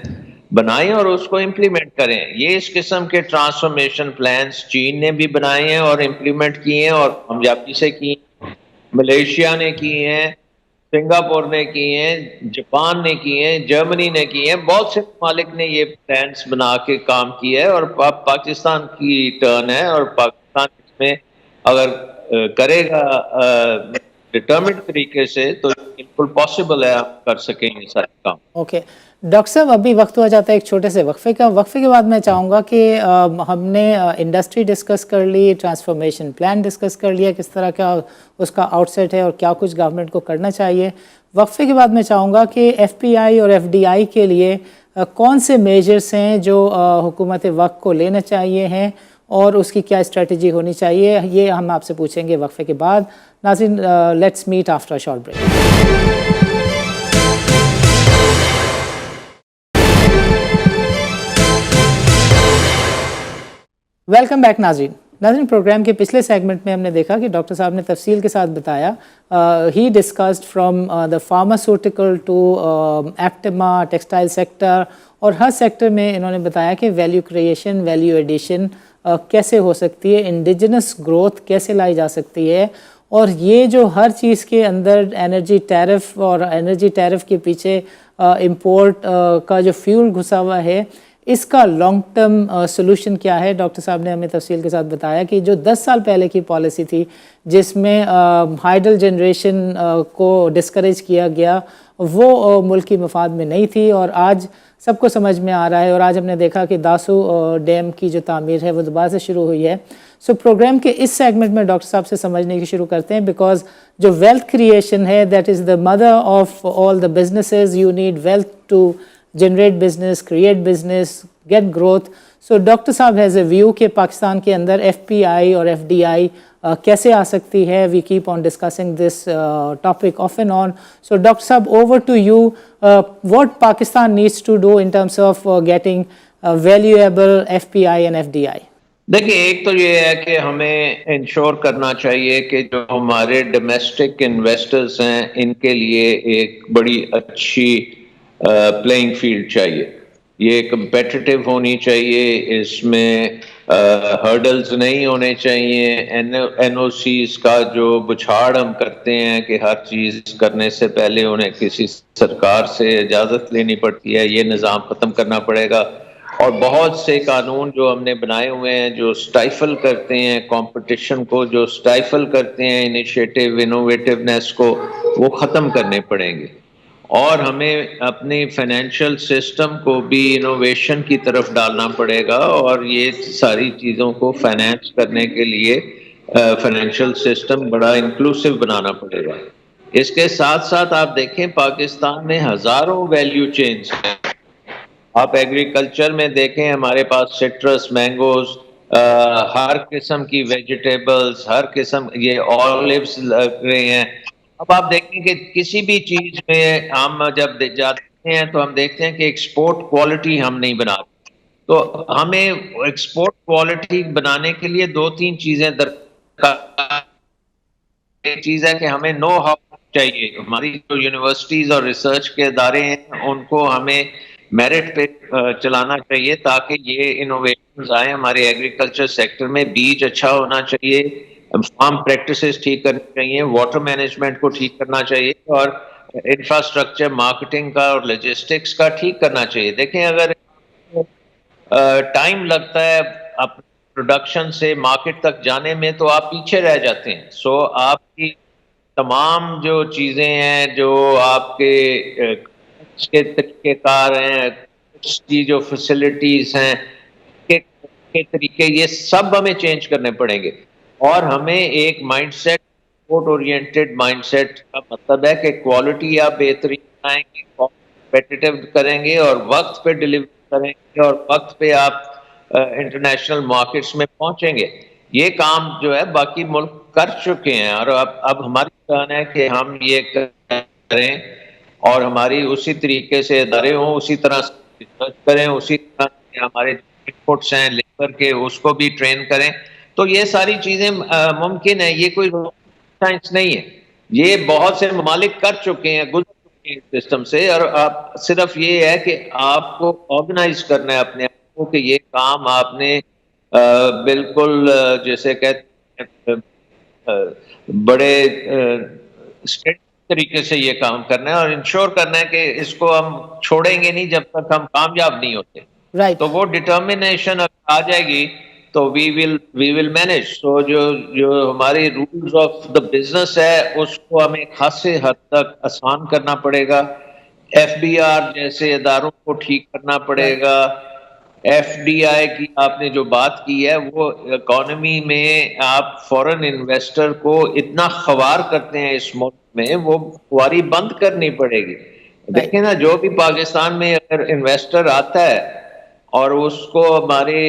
Speaker 1: بنائیں اور اس کو امپلیمنٹ کریں. یہ اس قسم کے ٹرانسفارمیشن پلانز چین نے بھی بنائے ہیں اور امپلیمنٹ کیے ہیں, اور کامیابی سے کی ہیں, ملیشیا نے کی ہیں, سنگاپور نے کی ہیں, جاپان نے کی ہیں, جرمنی نے کی ہیں, بہت سے ممالک نے یہ پلانس بنا کے کام کیا ہے, اور پاکستان کی ٹرن ہے, اور پاکستان اس میں اگر کرے گا ڈٹرمنٹ طریقے سے تو بالکل پاسبل ہے آپ کر سکیں گے سارے کام.
Speaker 2: اوکے ڈاکٹر صاحب, ابھی وقت ہو جاتا ہے ایک چھوٹے سے وقفے کا. وقفے کے بعد میں چاہوں گا کہ ہم نے انڈسٹری ڈسکس کر لی, ٹرانسفارمیشن پلان ڈسکس کر لیا, کس طرح کا اس کا آؤٹ سیٹ ہے اور کیا کچھ گورنمنٹ کو کرنا چاہیے. وقفے کے بعد میں چاہوں گا کہ ایف پی آئی اور ایف ڈی آئی کے لیے کون سے میجرز ہیں جو حکومت وقت کو لینا چاہیے ہیں اور اس کی کیا اسٹریٹجی ہونی چاہیے, یہ ہم آپ سے پوچھیں گے وقفے کے بعد. ناظرین, let's meet after short break. Welcome back ناظرین. پروگرام کے پچھلے سیگمنٹ میں ہم نے دیکھا کہ ڈاکٹر صاحب نے تفصیل کے ساتھ بتایا, he discussed from the pharmaceutical to APTMA, textile sector, اور ہر سیکٹر میں انہوں نے بتایا کہ ویلیو کریشن, ویلیو ایڈیشن کیسے ہو سکتی ہے, انڈیجنس گروتھ کیسے لائی جا سکتی ہے, اور یہ جو ہر چیز کے اندر انرجی ٹیرف اور انرجی ٹیرف کے پیچھے امپورٹ کا جو فیول گھسا ہوا ہے, اس کا لانگ ٹرم سولوشن کیا ہے. ڈاکٹر صاحب نے ہمیں تفصیل کے ساتھ بتایا کہ جو 10 سال پہلے کی پالیسی تھی جس میں ہائیڈل جنریشن کو ڈسکریج کیا گیا, وہ ملکی مفاد میں نہیں تھی, اور آج سب کو سمجھ میں آ رہا ہے. اور آج ہم نے دیکھا کہ داسو ڈیم کی جو تعمیر ہے وہ دوبارہ سے شروع ہوئی ہے. سو پروگرام کے اس سیگمنٹ میں ڈاکٹر صاحب سے سمجھنے کی شروع کرتے ہیں, بیکاز جو ویلتھ کریشن ہے that is the mother of all the businesses. You need wealth to generate business, create business, get growth. So doctor صاحب ہیز اے ویو کہ پاکستان کے اندر ایف پی آئی اور ایف ڈی آئی کیسے آ سکتی ہے. We keep on discussing this topic off and on. So doctor صاحب over to you, what Pakistan needs to do in terms of getting valuable F P I and F D I.
Speaker 1: دیکھیے, ایک تو یہ ہے کہ ہمیں انشور کرنا چاہیے کہ جو ہمارے ڈومیسٹک انویسٹرز ہیں ان کے لیے ایک بڑی اچھی پلینگ فیلڈ چاہیے. یہ کمپیٹیٹو ہونی چاہیے, اس میں ہرڈلز نہیں ہونے چاہیے. این او سیز کا جو بچھاڑ ہم کرتے ہیں کہ ہر چیز کرنے سے پہلے انہیں کسی سرکار سے اجازت لینی پڑتی ہے, یہ نظام ختم کرنا پڑے گا. اور بہت سے قانون جو ہم نے بنائے ہوئے ہیں جو سٹائفل کرتے ہیں کمپٹیشن کو, جو سٹائفل کرتے ہیں انیشیٹو انوویٹونیس کو, وہ ختم کرنے پڑیں گے. اور ہمیں اپنی فائنینشیل سسٹم کو بھی انوویشن کی طرف ڈالنا پڑے گا, اور یہ ساری چیزوں کو فائنینس کرنے کے لیے فائنینشیل سسٹم بڑا انکلوسیو بنانا پڑے گا. اس کے ساتھ ساتھ آپ دیکھیں پاکستان میں ہزاروں ویلیو چینز ہیں. آپ ایگریکلچر میں دیکھیں, ہمارے پاس سٹرس, مینگوز, ہر قسم کی ویجیٹیبلز, ہر قسم, یہ اولیوز لگ رہے ہیں. اب آپ دیکھیں کہ کسی بھی چیز میں ہم جب جاتے ہیں تو ہم دیکھتے ہیں کہ ایکسپورٹ کوالٹی ہم نہیں بناتے. تو ہمیں ایکسپورٹ کوالٹی بنانے کے لیے دو تین چیزیں درکار. ایک چیز ہے کہ ہمیں نو ہاؤ چاہیے. ہماری جو یونیورسٹیز اور ریسرچ کے ادارے ہیں ان کو ہمیں میرٹ پہ چلانا چاہیے تاکہ یہ انوویشنز آئیں. ہمارے ایگریکلچر سیکٹر میں بیج اچھا ہونا چاہیے, فارم پریکٹسز ٹھیک کرنی چاہیے, واٹر مینجمنٹ کو ٹھیک کرنا چاہیے, اور انفراسٹرکچر مارکیٹنگ کا اور لاجسٹکس کا ٹھیک کرنا چاہیے. دیکھیں اگر ٹائم لگتا ہے پروڈکشن سے مارکیٹ تک جانے میں تو آپ پیچھے رہ جاتے ہیں. سو آپ کی تمام جو چیزیں ہیں, جو آپ کے طریقہ کار ہیں, اس کی جو فیسلٹیز ہیں, کے طریقے, یہ سب ہمیں چینج کرنے پڑیں گے. اور ہمیں ایک mindset, export oriented mindset کا مطلب ہے کہ کوالٹی آپ بہترین بنائیں گے, کمپیٹیٹو کریں گے, اور وقت پہ ڈلیور کریں گے, اور وقت پہ آپ انٹرنیشنل مارکیٹس میں پہنچیں گے. یہ کام جو ہے باقی ملک کر چکے ہیں, اور اب ہماری پلان ہے کہ ہم یہ کریں, اور ہماری اسی طریقے سے ادارے ہوں, اسی طرح ریسرچ کریں, اسی طرح سے ہمارے انپٹس ہیں لیبر کے اس کو بھی ٹرین کریں. تو یہ ساری چیزیں ممکن ہے, یہ کوئی سائنس نہیں ہے. یہ بہت سے ممالک کر چکے ہیں, گزر چکے ہیں سسٹم سے, اور آپ صرف یہ ہے کہ آپ کو آرگنائز کرنا ہے اپنے آپ کو کہ یہ کام آپ نے بالکل جیسے کہتے ہیں بڑے اسٹیٹ طریقے سے یہ کام کرنا ہے, اور انشور کرنا ہے کہ اس کو ہم چھوڑیں گے نہیں جب تک ہم کامیاب نہیں ہوتے. تو وہ ڈٹرمنیشن آ جائے گی تو وی ول مینج. سو جو ہماری رولز آف دا بزنس ہے اس کو ہمیں خاصے حد تک آسان کرنا پڑے گا. ایف بی آر جیسے اداروں کو ٹھیک کرنا پڑے گا. ایف ڈی آئی کی آپ نے جو بات کی ہے, وہ اکانومی میں آپ فورن انویسٹر کو اتنا خوار کرتے ہیں اس ملک میں, وہ خواری بند کرنی پڑے گی. دیکھیں نا, جو بھی پاکستان میں اگر انویسٹر آتا ہے اور اس کو ہمارے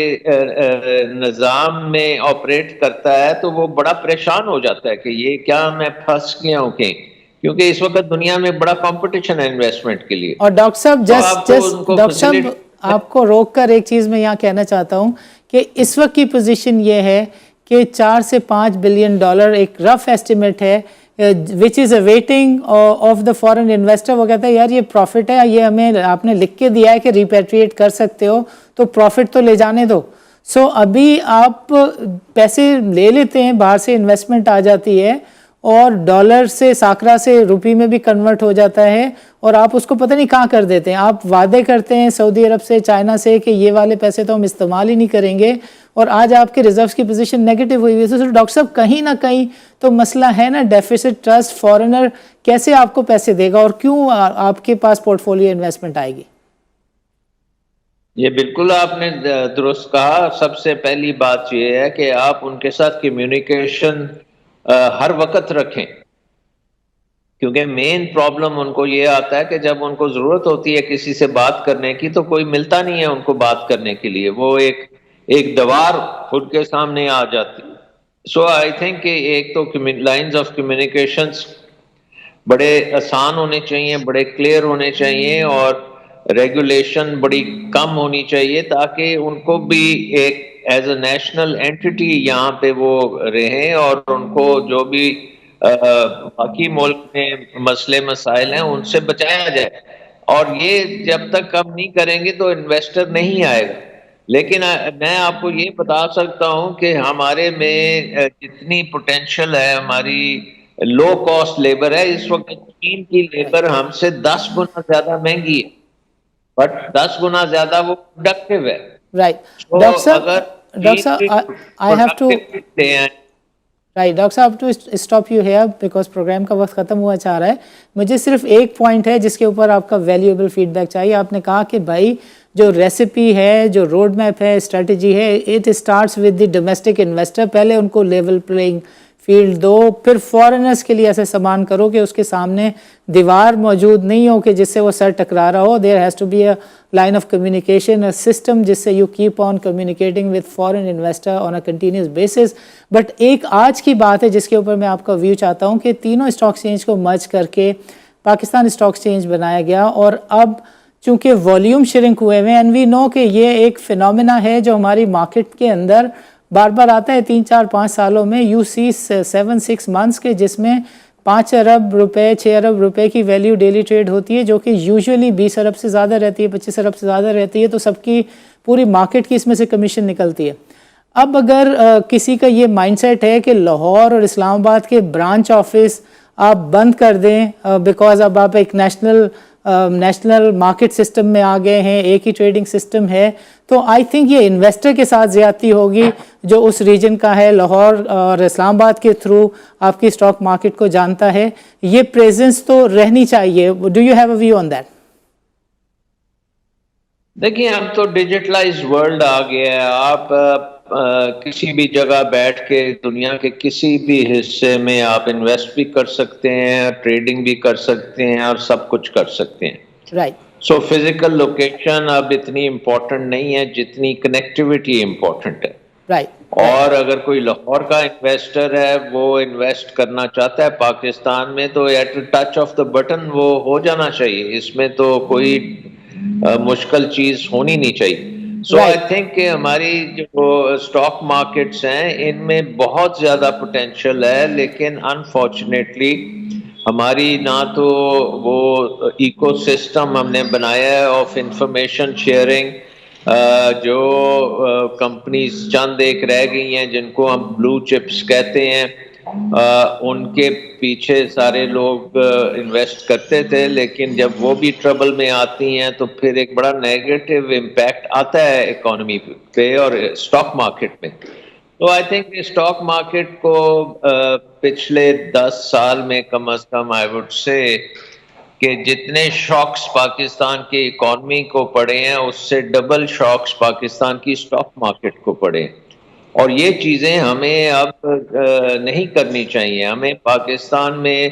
Speaker 1: نظام میں آپریٹ کرتا ہے تو وہ بڑا پریشان ہو جاتا ہے کہ یہ کیا میں پھنس گیا ہوں, کیونکہ اس وقت دنیا میں بڑا کمپٹیشن ہے انویسٹمنٹ کے لیے.
Speaker 2: اور ڈاکٹر صاحب ڈاکٹر صاحب آپ کو روک کر ایک چیز میں یہاں کہنا چاہتا ہوں کہ اس وقت کی پوزیشن یہ ہے کہ 4 سے 5 بلین ڈالر ایک رف ایسٹیمیٹ ہے which is a weighting of the foreign investor. وہ کہتا ہے یار یہ پروفٹ ہے, یہ ہمیں آپ نے لکھ کے دیا ہے کہ ریپیٹریٹ کر سکتے ہو, تو پروفٹ تو لے جانے دو. سو ابھی آپ پیسے لے لیتے ہیں, باہر سے انویسٹمنٹ آ جاتی ہے, اور ڈالر سے ساکرا سے روپی میں بھی کنورٹ ہو جاتا ہے, اور آپ اس کو پتہ نہیں کہاں کر دیتے ہیں. آپ وعدے کرتے ہیں سعودی عرب سے, چائنا سے کہ یہ والے پیسے تو ہم استعمال ہی نہیں کریں گے, اور آج آپ کے ریزروز کی پوزیشن نیگیٹو ہوئی ہوئی ہے. تو ڈاکٹر صاحب کہیں نہ کہیں تو مسئلہ ہے نا ڈیفیسٹ ٹرسٹ. فارنر کیسے آپ کو پیسے دے گا, اور کیوں آپ کے پاس پورٹ فولیو انویسٹمنٹ آئے گی؟
Speaker 1: یہ بالکل آپ نے درست کہا. سب سے پہلی بات یہ ہے کہ آپ ان کے ساتھ کمیونیکیشن ہر وقت رکھیں. کیونکہ مین پرابلم ان کو یہ آتا ہے کہ جب ان کو ضرورت ہوتی ہے کسی سے بات کرنے کی تو کوئی ملتا نہیں ہے ان کو بات کرنے کے لیے، وہ ایک دیوار خود کے سامنے آ جاتی. سو آئی تھنک کہ ایک تو لائنز آف کمیونیکیشنز بڑے آسان ہونے چاہیے، بڑے کلیئر ہونے چاہیے، اور ریگولیشن بڑی کم ہونی چاہیے تاکہ ان کو بھی ایک ایز اے نیشنل اینٹی یہاں پہ وہ رہیں، اور ان کو جو بھی باقی ملک میں مسئلے مسائل ہیں ان سے بچایا جائے. اور یہ جب تک ہم نہیں کریں گے تو انویسٹر نہیں آئے گا. لیکن میں آپ کو یہ بتا سکتا ہوں کہ ہمارے میں جتنی پوٹینشیل ہے، ہماری لو کاسٹ لیبر ہے. اس وقت چین کی لیبر ہم سے 10 گنا زیادہ مہنگی ہے، بٹ 10 گنا زیادہ وہ پروڈکٹیو ہے.
Speaker 2: رائٹ
Speaker 1: تو
Speaker 2: ڈاکٹر
Speaker 1: اگر
Speaker 2: صاحب، ڈاکٹر
Speaker 1: چین کی
Speaker 2: صاحب آئی ہیو ٹو
Speaker 1: پروڈکٹیوٹی ہیں.
Speaker 2: رائٹ ڈاکٹر صاحب to stop you here because program کا وقت ختم ہوا چاہ رہا ہے. مجھے صرف ایک پوائنٹ ہے جس کے اوپر آپ کا ویلیویبل فیڈ بیک چاہیے. آپ نے کہا کہ بھائی جو ریسیپی ہے، جو روڈ میپ ہے، اسٹریٹجی ہے، it starts with the domestic investor. پہلے ان کو لیول پلینگ فیلڈ دو، پھر فارنرز کے لیے ایسے سامان کرو کہ اس کے سامنے دیوار موجود نہیں ہو کہ جس سے وہ سر ٹکرا رہا ہو. There has to be a line of communication, a system جس سے you keep on communicating with foreign investor on a continuous basis. But ایک آج کی بات ہے جس کے اوپر میں آپ کا ویو چاہتا ہوں کہ تینوں اسٹاک ایکسچینج کو مرج کر کے پاکستان اسٹاک ایکسچینج بنایا گیا، اور اب چونکہ والیوم شرنک ہوئے ہوئے ہیں، اینڈ وی نو کہ یہ ایک فینومینا ہے جو ہماری مارکیٹ کے اندر بار بار آتا ہے 3 4 5 سالوں میں. یو سی 7 6 months کے جس میں 5 ارب روپے 6 ارب روپے کی ویلیو ڈیلی ٹریڈ ہوتی ہے، جو کہ یوزولی 20 ارب سے زیادہ رہتی ہے، 25 ارب سے زیادہ رہتی ہے. تو سب کی پوری مارکیٹ کی اس میں سے کمیشن نکلتی ہے. اب اگر کسی کا یہ مائنڈ سیٹ ہے کہ لاہور اور اسلام آباد کے برانچ آفس آپ بند کر دیں بیکاز اب آپ ایک نیشنل مارکیٹ سسٹم میں آ گئے ہیں، ایک ہی ٹریڈنگ سسٹم ہے، تو آئی تھنک یہ انویسٹر کے ساتھ زیادتی ہوگی جو اس ریجن کا ہے، لاہور اور اسلام آباد کے تھرو آپ کی اسٹاک مارکیٹ کو جانتا ہے. یہ پریزنس تو رہنی چاہیے. Do you have a view on that?
Speaker 1: دیکھیے اب تو ڈیجیٹلائز ورلڈ آ گیا ہے. آپ کسی بھی جگہ بیٹھ کے دنیا کے کسی بھی حصے میں آپ انویسٹ بھی کر سکتے ہیں، ٹریڈنگ بھی کر سکتے ہیں، اور سب کچھ کر سکتے ہیں.
Speaker 2: رائٹ
Speaker 1: سو فزیکل لوکیشن اب اتنی امپورٹنٹ نہیں ہے جتنی کنیکٹیوٹی امپورٹنٹ ہے.
Speaker 2: رائٹ
Speaker 1: اور اگر کوئی لاہور کا انویسٹر ہے، وہ انویسٹ کرنا چاہتا ہے پاکستان میں، تو at touch of the button وہ ہو جانا چاہیے. اس میں تو کوئی مشکل چیز ہونی نہیں چاہیے. سو آئی تھنک کہ ہماری جو اسٹاک مارکیٹس ہیں ان میں بہت زیادہ پوٹینشیل ہے، لیکن انفارچونیٹلی ہماری نہ تو وہ ایکو سسٹم ہم نے بنایا ہے آف انفارمیشن شیئرنگ. جو کمپنیز چند ایک رہ گئی ہیں جن کو ہم بلو چپس کہتے ہیں، ان کے پیچھے سارے لوگ انویسٹ کرتے تھے، لیکن جب وہ بھی ٹربل میں آتی ہیں تو پھر ایک بڑا نیگیٹو امپیکٹ آتا ہے اکانومی پہ اور اسٹاک مارکیٹ میں. تو آئی تھنک اسٹاک مارکیٹ کو پچھلے 10 سال میں کم از کم آئی وڈ سے کہ جتنے شاکس پاکستان کی اکانومی کو پڑے ہیں اس سے ڈبل شاکس پاکستان کی اسٹاک مارکیٹ کو پڑے. اور یہ چیزیں ہمیں اب نہیں کرنی چاہیے. ہمیں پاکستان میں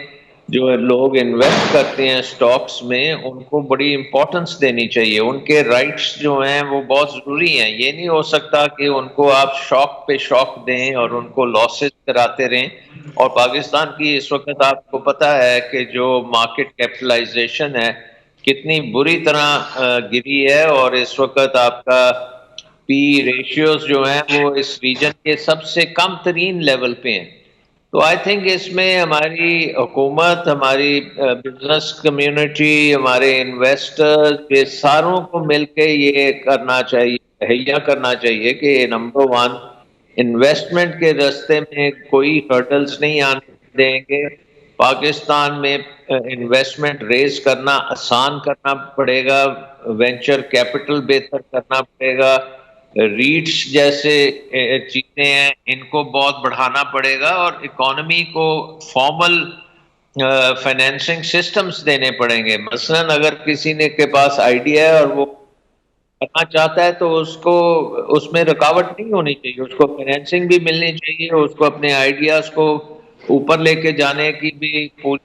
Speaker 1: جو لوگ انویسٹ کرتے ہیں اسٹاکس میں ان کو بڑی امپورٹنس دینی چاہیے. ان کے رائٹس جو ہیں وہ بہت ضروری ہیں. یہ نہیں ہو سکتا کہ ان کو آپ شاک پہ شاک دیں اور ان کو لاسز کراتے رہیں. اور پاکستان کی اس وقت آپ کو پتہ ہے کہ جو مارکیٹ کیپٹلائزیشن ہے کتنی بری طرح گری ہے، اور اس وقت آپ کا پی ریشیوز جو ہیں وہ اس ریجن کے سب سے کم ترین لیول پہ ہیں. تو آئی تھنک اس میں ہماری حکومت، ہماری بزنس کمیونٹی، ہمارے انویسٹر، یہ ساروں کو مل کے یہ کرنا چاہیے، تہیا کرنا چاہیے کہ نمبر 1 انویسٹمنٹ کے راستے میں کوئی ہرڈلز نہیں آنے دیں گے. پاکستان میں انویسٹمنٹ ریز کرنا آسان کرنا پڑے گا، وینچر کیپٹل بہتر کرنا پڑے گا، ریٹس جیسے چیزیں ہیں ان کو بہت بڑھانا پڑے گا، اور اکانومی کو فارمل فائنینسنگ سسٹمز دینے پڑیں گے. مثلا اگر کسی نے کے پاس آئیڈیا ہے اور وہ کرنا چاہتا ہے تو اس کو اس میں رکاوٹ نہیں ہونی چاہیے. اس کو فائنینسنگ بھی ملنی چاہیے، اس کو اپنے آئیڈیاز کو اوپر لے کے جانے کی بھی پوری